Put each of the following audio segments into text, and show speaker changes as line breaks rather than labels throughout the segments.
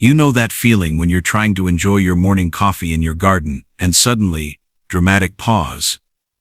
You know that feeling when you're trying to enjoy your morning coffee in your garden, and suddenly, dramatic pause.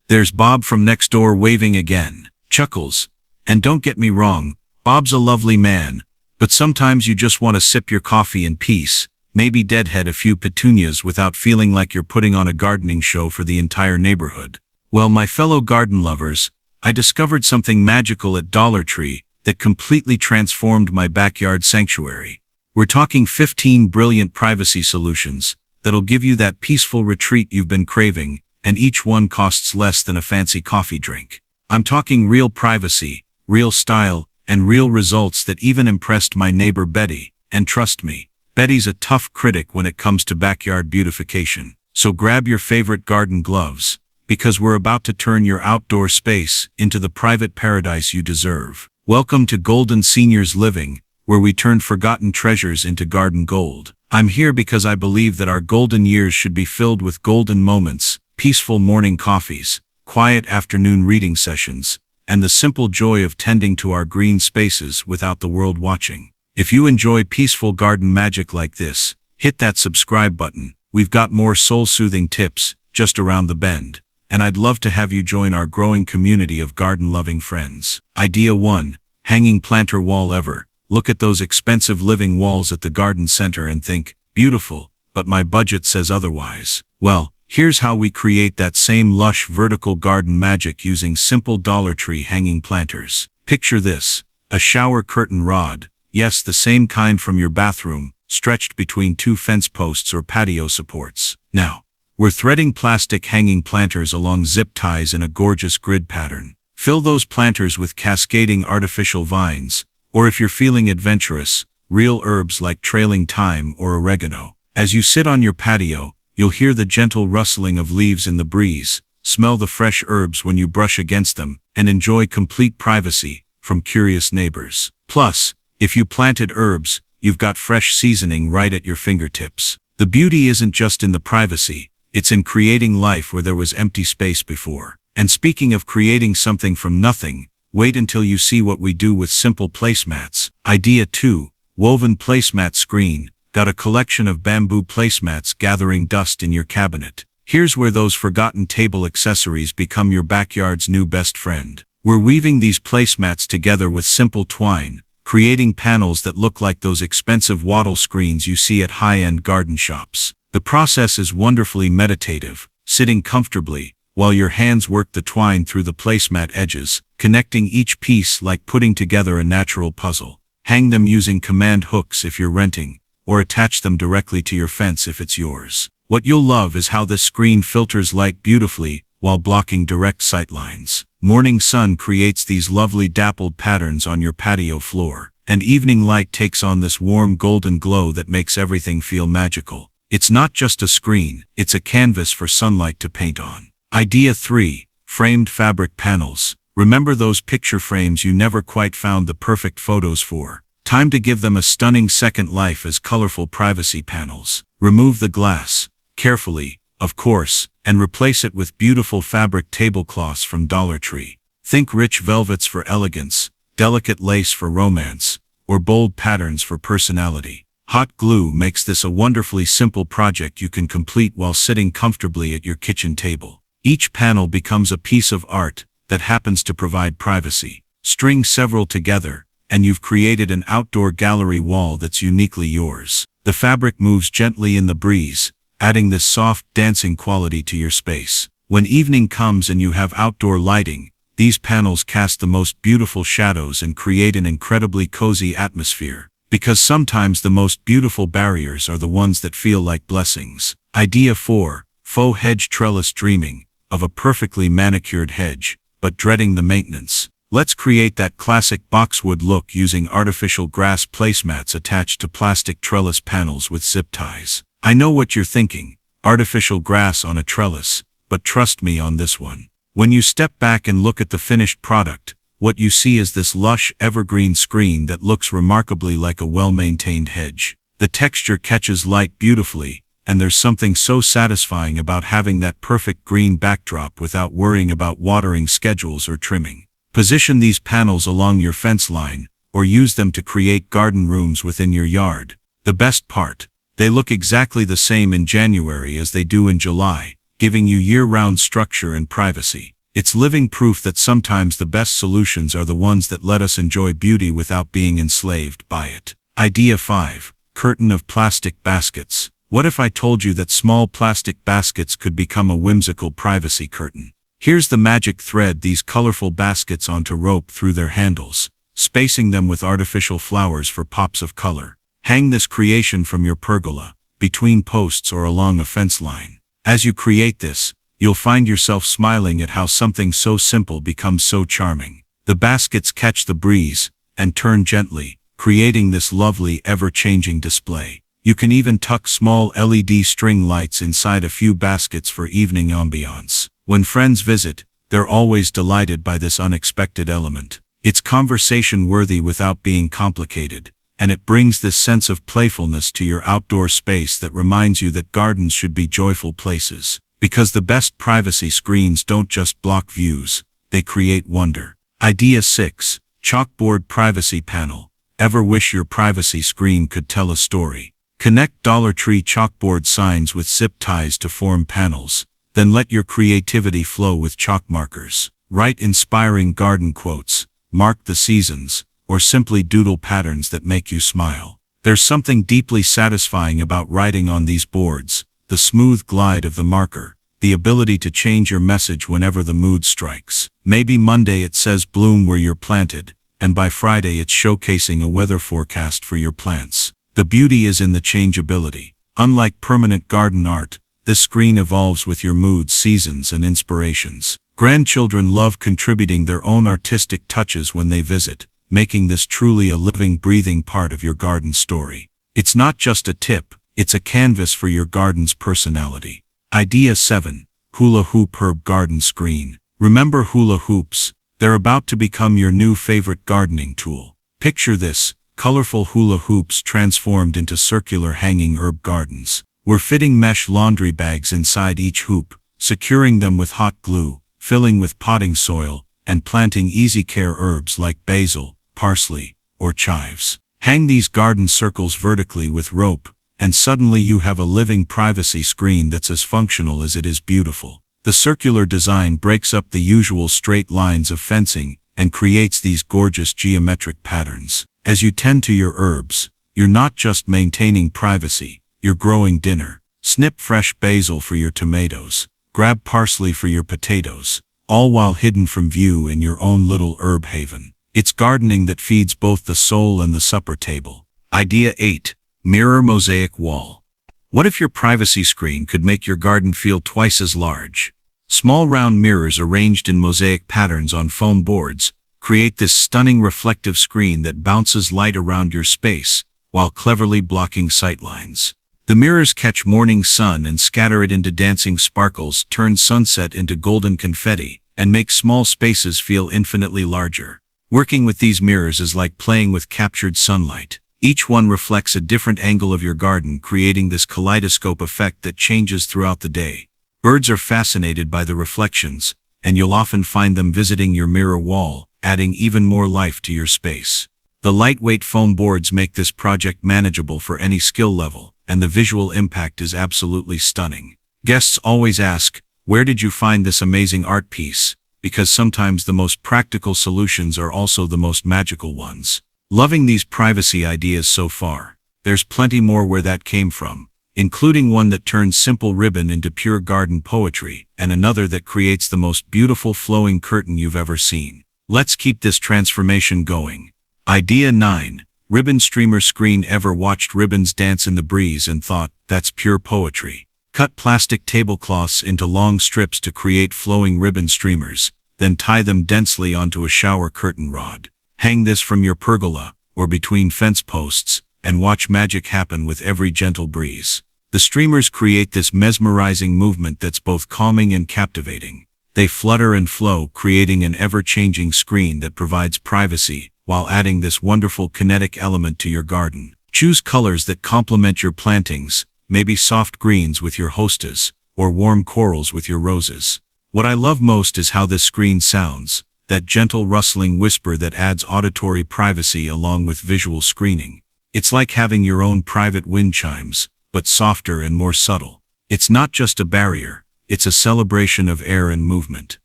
There's Bob from next door waving again. Chuckles. And don't get me wrong, Bob's a lovely man, but sometimes you just want to sip your coffee in peace, maybe deadhead a few petunias without feeling like you're putting on a gardening show for the entire neighborhood. Well, my fellow garden lovers, I discovered something magical at Dollar Tree that completely transformed my backyard sanctuary. We're talking 15 brilliant privacy solutions that'll give you that peaceful retreat you've been craving, and each one costs less than a fancy coffee drink. I'm talking real privacy, real style, and real results that even impressed my neighbor Betty. And trust me, Betty's a tough critic when it comes to backyard beautification. So grab your favorite garden gloves, because we're about to turn your outdoor space into the private paradise you deserve. Welcome to Golden Seniors Living, where we turn forgotten treasures into garden gold. I'm here because I believe that our golden years should be filled with golden moments, peaceful morning coffees, quiet afternoon reading sessions, and the simple joy of tending to our green spaces without the world watching. If you enjoy peaceful garden magic like this, hit that subscribe button. We've got more soul-soothing tips just around the bend, and I'd love to have you join our growing community of garden-loving friends. Idea 1. Hanging planter wall ever. Look at those expensive living walls at the garden center and think, beautiful, but my budget says otherwise. Well, here's how we create that same lush vertical garden magic using simple Dollar Tree hanging planters. Picture this: a shower curtain rod, yes, the same kind from your bathroom, stretched between two fence posts or patio supports. Now, we're threading plastic hanging planters along zip ties in a gorgeous grid pattern. Fill those planters with cascading artificial vines, or if you're feeling adventurous, real herbs like trailing thyme or oregano. As you sit on your patio, you'll hear the gentle rustling of leaves in the breeze, smell the fresh herbs when you brush against them, and enjoy complete privacy from curious neighbors. Plus, if you planted herbs, you've got fresh seasoning right at your fingertips. The beauty isn't just in the privacy, it's in creating life where there was empty space before. And speaking of creating something from nothing, wait until you see what we do with simple placemats. Idea 2. Woven placemat screen. Got a collection of bamboo placemats gathering dust in your cabinet? Here's where those forgotten table accessories become your backyard's new best friend. We're weaving these placemats together with simple twine, creating panels that look like those expensive wattle screens you see at high-end garden shops. The process is wonderfully meditative, sitting comfortably, while your hands work the twine through the placemat edges, connecting each piece like putting together a natural puzzle. Hang them using command hooks if you're renting, or attach them directly to your fence if it's yours. What you'll love is how this screen filters light beautifully while blocking direct sight lines. Morning sun creates these lovely dappled patterns on your patio floor, and evening light takes on this warm golden glow that makes everything feel magical. It's not just a screen, it's a canvas for sunlight to paint on. Idea 3. Framed fabric panels. Remember those picture frames you never quite found the perfect photos for? Time to give them a stunning second life as colorful privacy panels. Remove the glass, carefully, of course, and replace it with beautiful fabric tablecloths from Dollar Tree. Think rich velvets for elegance, delicate lace for romance, or bold patterns for personality. Hot glue makes this a wonderfully simple project you can complete while sitting comfortably at your kitchen table. Each panel becomes a piece of art that happens to provide privacy. String several together, and you've created an outdoor gallery wall that's uniquely yours. The fabric moves gently in the breeze, adding this soft, dancing quality to your space. When evening comes and you have outdoor lighting, these panels cast the most beautiful shadows and create an incredibly cozy atmosphere. Because sometimes the most beautiful barriers are the ones that feel like blessings. Idea 4. Faux hedge trellis. Dreaming of a perfectly manicured hedge, but dreading the maintenance? Let's create that classic boxwood look using artificial grass placemats attached to plastic trellis panels with zip ties. I know what you're thinking, artificial grass on a trellis, but trust me on this one. When you step back and look at the finished product, what you see is this lush evergreen screen that looks remarkably like a well-maintained hedge. The texture catches light beautifully, and there's something so satisfying about having that perfect green backdrop without worrying about watering schedules or trimming. Position these panels along your fence line, or use them to create garden rooms within your yard. The best part, they look exactly the same in January as they do in July, giving you year-round structure and privacy. It's living proof that sometimes the best solutions are the ones that let us enjoy beauty without being enslaved by it. Idea 5. Curtain of plastic baskets. What if I told you that small plastic baskets could become a whimsical privacy curtain? Here's the magic thread these colorful baskets onto rope through their handles, spacing them with artificial flowers for pops of color. Hang this creation from your pergola, between posts or along a fence line. As you create this, you'll find yourself smiling at how something so simple becomes so charming. The baskets catch the breeze and turn gently, creating this lovely, ever-changing display. You can even tuck small LED string lights inside a few baskets for evening ambiance. When friends visit, they're always delighted by this unexpected element. It's conversation-worthy without being complicated, and it brings this sense of playfulness to your outdoor space that reminds you that gardens should be joyful places. Because the best privacy screens don't just block views, they create wonder. Idea 6. Chalkboard privacy panel. Ever wish your privacy screen could tell a story? Connect Dollar Tree chalkboard signs with zip ties to form panels. Then let your creativity flow with chalk markers. Write inspiring garden quotes, mark the seasons, or simply doodle patterns that make you smile. There's something deeply satisfying about writing on these boards. The smooth glide of the marker, the ability to change your message whenever the mood strikes. Maybe Monday it says bloom where you're planted, and by Friday it's showcasing a weather forecast for your plants. The beauty is in the changeability. Unlike permanent garden art, this screen evolves with your moods, seasons, and inspirations. Grandchildren love contributing their own artistic touches when they visit, making this truly a living, breathing part of your garden story. It's not just a tip, it's a canvas for your garden's personality. Idea 7. Hula hoop herb garden screen. Remember hula hoops? They're about to become your new favorite gardening tool. Picture this, colorful hula hoops transformed into circular hanging herb gardens. We're fitting mesh laundry bags inside each hoop, securing them with hot glue, filling with potting soil, and planting easy care herbs like basil, parsley, or chives. Hang these garden circles vertically with rope, and suddenly you have a living privacy screen that's as functional as it is beautiful. The circular design breaks up the usual straight lines of fencing and creates these gorgeous geometric patterns. As you tend to your herbs, you're not just maintaining privacy, you're growing dinner. Snip fresh basil for your tomatoes, grab parsley for your potatoes, all while hidden from view in your own little herb haven. It's gardening that feeds both the soul and the supper table. Idea 8. Mirror mosaic wall. What if your privacy screen could make your garden feel twice as large? Small round mirrors arranged in mosaic patterns on foam boards create this stunning reflective screen that bounces light around your space while cleverly blocking sightlines. The mirrors catch morning sun and scatter it into dancing sparkles, turn sunset into golden confetti, and make small spaces feel infinitely larger. Working with these mirrors is like playing with captured sunlight. Each one reflects a different angle of your garden, creating this kaleidoscope effect that changes throughout the day. Birds are fascinated by the reflections, and you'll often find them visiting your mirror wall, adding even more life to your space. The lightweight foam boards make this project manageable for any skill level, and the visual impact is absolutely stunning. Guests always ask, "Where did you find this amazing art piece?" Because sometimes the most practical solutions are also the most magical ones. Loving these privacy ideas so far. There's plenty more where that came from, including one that turns simple ribbon into pure garden poetry, and another that creates the most beautiful flowing curtain you've ever seen. Let's keep this transformation going. Idea 9. Ribbon streamer screen. Ever watched ribbons dance in the breeze and thought, that's pure poetry? Cut plastic tablecloths into long strips to create flowing ribbon streamers, then tie them densely onto a shower curtain rod. Hang this from your pergola, or between fence posts, and watch magic happen with every gentle breeze. The streamers create this mesmerizing movement that's both calming and captivating. They flutter and flow, creating an ever-changing screen that provides privacy, while adding this wonderful kinetic element to your garden. Choose colors that complement your plantings, maybe soft greens with your hostas, or warm corals with your roses. What I love most is how this screen sounds, that gentle rustling whisper that adds auditory privacy along with visual screening. It's like having your own private wind chimes, but softer and more subtle. It's not just a barrier, it's a celebration of air and movement.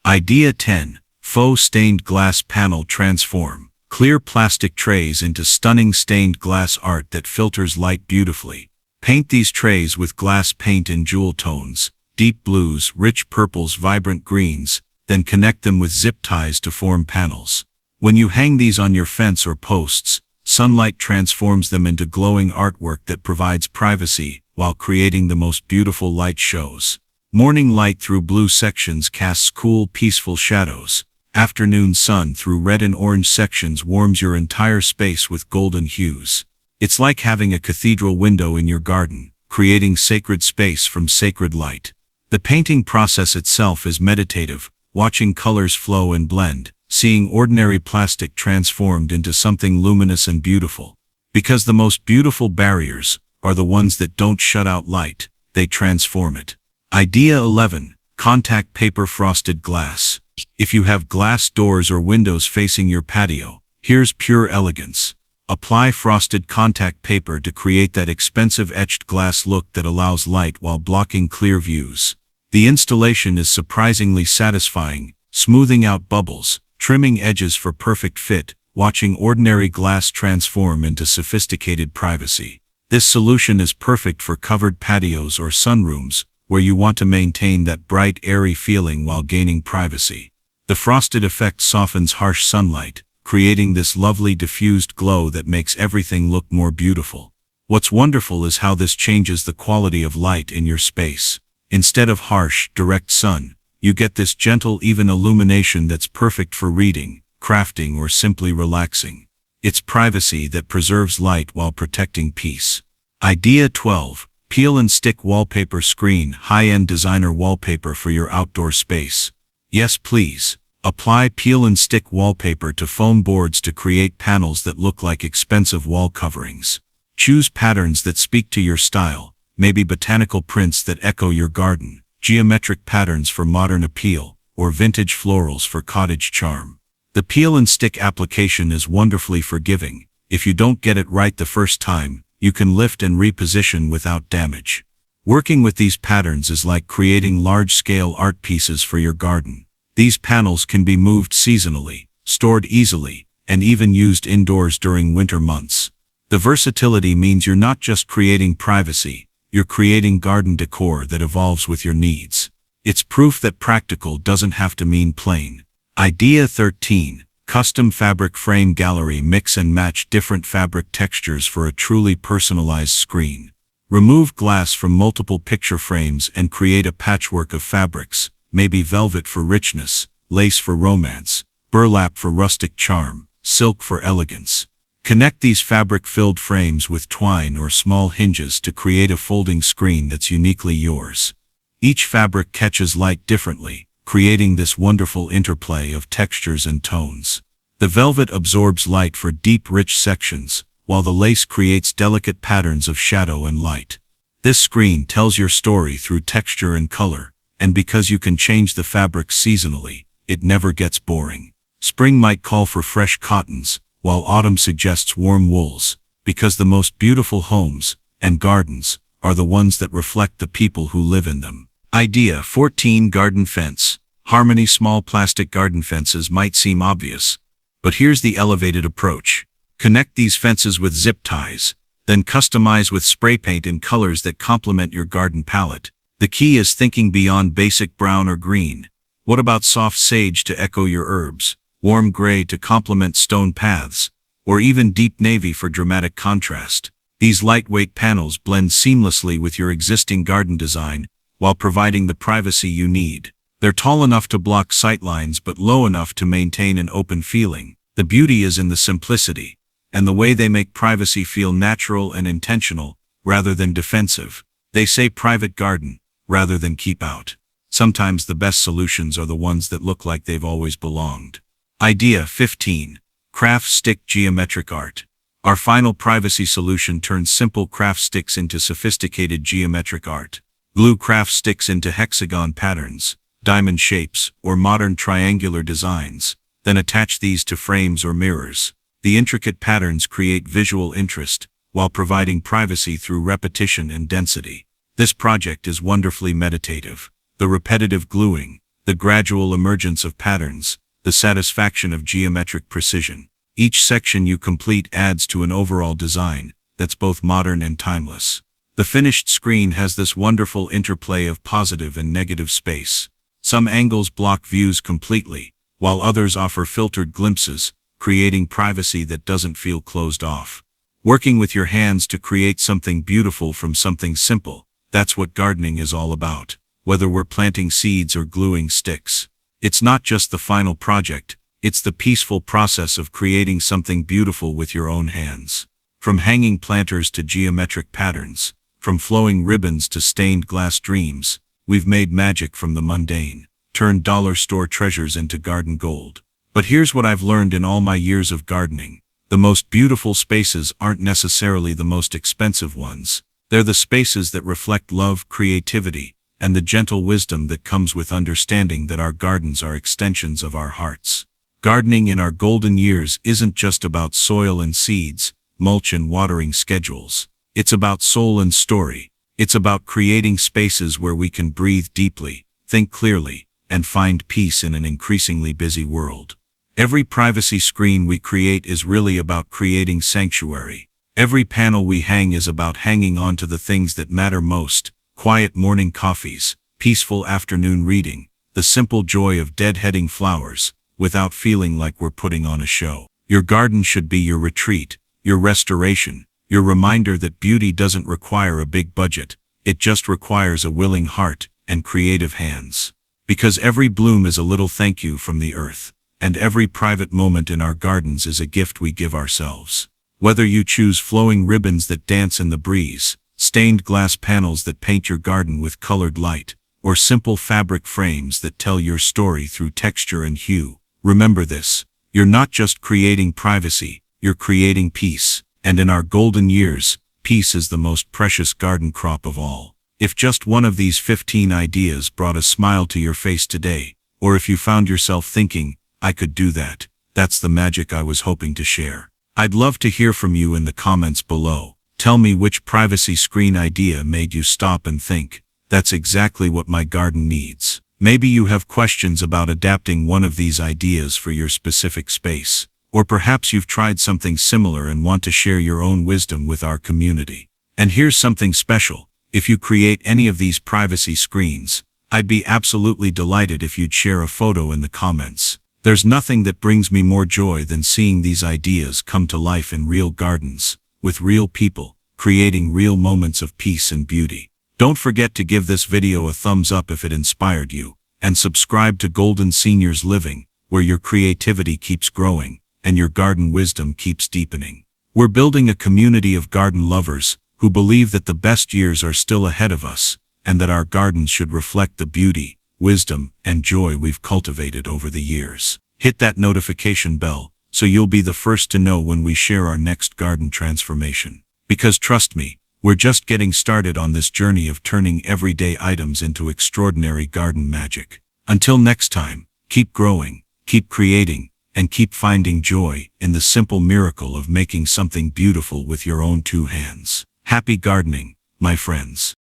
Idea 10. Faux stained glass panel transform. Clear plastic trays into stunning stained glass art that filters light beautifully. Paint these trays with glass paint in jewel tones, deep blues, rich purples, vibrant greens, then connect them with zip ties to form panels. When you hang these on your fence or posts, sunlight transforms them into glowing artwork that provides privacy while creating the most beautiful light shows. Morning light through blue sections casts cool, peaceful shadows. Afternoon sun through red and orange sections warms your entire space with golden hues. It's like having a cathedral window in your garden, creating sacred space from sacred light. The painting process itself is meditative, watching colors flow and blend, seeing ordinary plastic transformed into something luminous and beautiful. Because the most beautiful barriers are the ones that don't shut out light, they transform it. Idea 11. Contact paper frosted glass. If you have glass doors or windows facing your patio, here's pure elegance. Apply frosted contact paper to create that expensive etched glass look that allows light while blocking clear views. The installation is surprisingly satisfying, smoothing out bubbles, trimming edges for perfect fit, watching ordinary glass transform into sophisticated privacy. This solution is perfect for covered patios or sunrooms, where you want to maintain that bright, airy feeling while gaining privacy. The frosted effect softens harsh sunlight, creating this lovely diffused glow that makes everything look more beautiful. What's wonderful is how this changes the quality of light in your space. Instead of harsh, direct sun, you get this gentle, even illumination that's perfect for reading, crafting, or simply relaxing. It's privacy that preserves light while protecting peace. Idea 12. Peel and stick wallpaper screen. High-end designer wallpaper for your outdoor space. Yes, please. Apply peel and stick wallpaper to foam boards to create panels that look like expensive wall coverings. Choose patterns that speak to your style, maybe botanical prints that echo your garden, geometric patterns for modern appeal, or vintage florals for cottage charm. The peel and stick application is wonderfully forgiving. If you don't get it right the first time, you can lift and reposition without damage. Working with these patterns is like creating large-scale art pieces for your garden. These panels can be moved seasonally, stored easily, and even used indoors during winter months. The versatility means you're not just creating privacy, you're creating garden decor that evolves with your needs. It's proof that practical doesn't have to mean plain. Idea 13. Custom fabric frame gallery. Mix and match different fabric textures for a truly personalized screen. Remove glass from multiple picture frames and create a patchwork of fabrics, maybe velvet for richness, lace for romance, burlap for rustic charm, silk for elegance. Connect these fabric-filled frames with twine or small hinges to create a folding screen that's uniquely yours. Each fabric catches light differently, creating this wonderful interplay of textures and tones. The velvet absorbs light for deep, rich sections, while the lace creates delicate patterns of shadow and light. This screen tells your story through texture and color, and because you can change the fabric seasonally, it never gets boring. Spring might call for fresh cottons, while autumn suggests warm wools, because the most beautiful homes and gardens are the ones that reflect the people who live in them. Idea 14. Garden fence. Harmony. Small plastic garden fences might seem obvious, but here's the elevated approach. Connect these fences with zip ties, then customize with spray paint in colors that complement your garden palette. The key is thinking beyond basic brown or green. What about soft sage to echo your herbs, warm gray to complement stone paths, or even deep navy for dramatic contrast? These lightweight panels blend seamlessly with your existing garden design, while providing the privacy you need. They're tall enough to block sightlines but low enough to maintain an open feeling. The beauty is in the simplicity, and the way they make privacy feel natural and intentional, rather than defensive. They say private garden, rather than keep out. Sometimes the best solutions are the ones that look like they've always belonged. Idea 15. Craft stick geometric art. Our final privacy solution turns simple craft sticks into sophisticated geometric art. Glue craft sticks into hexagon patterns, diamond shapes, or modern triangular designs, then attach these to frames or mirrors. The intricate patterns create visual interest, while providing privacy through repetition and density. This project is wonderfully meditative. The repetitive gluing, the gradual emergence of patterns, the satisfaction of geometric precision. Each section you complete adds to an overall design that's both modern and timeless. The finished screen has this wonderful interplay of positive and negative space. Some angles block views completely, while others offer filtered glimpses, creating privacy that doesn't feel closed off. Working with your hands to create something beautiful from something simple, that's what gardening is all about. Whether we're planting seeds or gluing sticks, it's not just the final project, it's the peaceful process of creating something beautiful with your own hands. From hanging planters to geometric patterns, from flowing ribbons to stained glass dreams, we've made magic from the mundane, turned dollar store treasures into garden gold. But here's what I've learned in all my years of gardening. The most beautiful spaces aren't necessarily the most expensive ones. They're the spaces that reflect love, creativity, and the gentle wisdom that comes with understanding that our gardens are extensions of our hearts. Gardening in our golden years isn't just about soil and seeds, mulch and watering schedules. It's about soul and story. It's about creating spaces where we can breathe deeply, think clearly, and find peace in an increasingly busy world. Every privacy screen we create is really about creating sanctuary. Every panel we hang is about hanging on to the things that matter most: quiet morning coffees, peaceful afternoon reading, the simple joy of deadheading flowers, without feeling like we're putting on a show. Your garden should be your retreat, your restoration, your reminder that beauty doesn't require a big budget, it just requires a willing heart and creative hands. Because every bloom is a little thank you from the earth, and every private moment in our gardens is a gift we give ourselves. Whether you choose flowing ribbons that dance in the breeze, stained glass panels that paint your garden with colored light, or simple fabric frames that tell your story through texture and hue, remember this: you're not just creating privacy, you're creating peace. And in our golden years, peace is the most precious garden crop of all. If just one of these 15 ideas brought a smile to your face today, or if you found yourself thinking, I could do that, that's the magic I was hoping to share. I'd love to hear from you in the comments below. Tell me which privacy screen idea made you stop and think, that's exactly what my garden needs. Maybe you have questions about adapting one of these ideas for your specific space. Or perhaps you've tried something similar and want to share your own wisdom with our community. And here's something special: if you create any of these privacy screens, I'd be absolutely delighted if you'd share a photo in the comments. There's nothing that brings me more joy than seeing these ideas come to life in real gardens, with real people, creating real moments of peace and beauty. Don't forget to give this video a thumbs up if it inspired you, and subscribe to Golden Seniors Living, where your creativity keeps growing and your garden wisdom keeps deepening. We're building a community of garden lovers who believe that the best years are still ahead of us, and that our gardens should reflect the beauty, wisdom, and joy we've cultivated over the years. Hit that notification bell so you'll be the first to know when we share our next garden transformation. Because trust me, we're just getting started on this journey of turning everyday items into extraordinary garden magic. Until next time, keep growing, keep creating, and keep finding joy in the simple miracle of making something beautiful with your own two hands. Happy gardening, my friends.